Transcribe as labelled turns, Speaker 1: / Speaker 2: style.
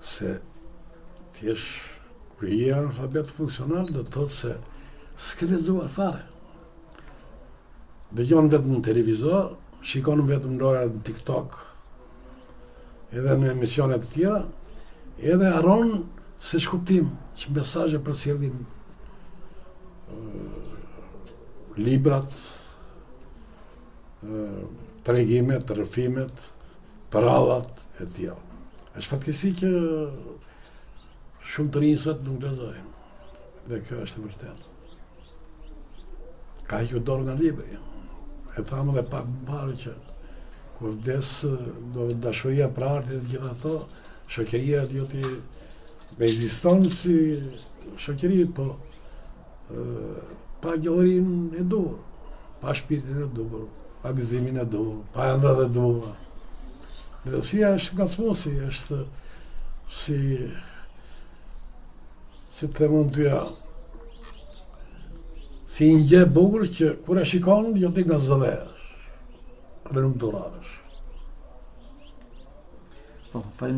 Speaker 1: se t'jesh kur je analfabet funksional do të thotë se s'ke lexuar fare. Dëgjon vetëm në televizor, shikon vetëm lojrat në TikTok, edhe në emisionet të tjera, edhe harron se shkuptim që mesazhe përcjellin librat, tregimet, rrëfimet, parallat e tjera. Është fatkeqësi që shumë të rinj sot nuk lexojnë. Dhe kjo është e vërtetë. Ka hequr dorë nga libri. E thamë dhe pak më parë që kur vdes dashuria për artin dhe gjitha ato, shoqëria duhet të ekziston si shoqëri, po pa gjallërinë e dur, pa shpirtin e dur, pa gëzimin e dur, pa ëndrat e dura. Mjedësia është ngacmuesi, është si të themon tyja, si një gjë e bukur që kur e shikon, jo ti nga zëvesh, dhe nuk duravesh.
Speaker 2: Po, faleminderit.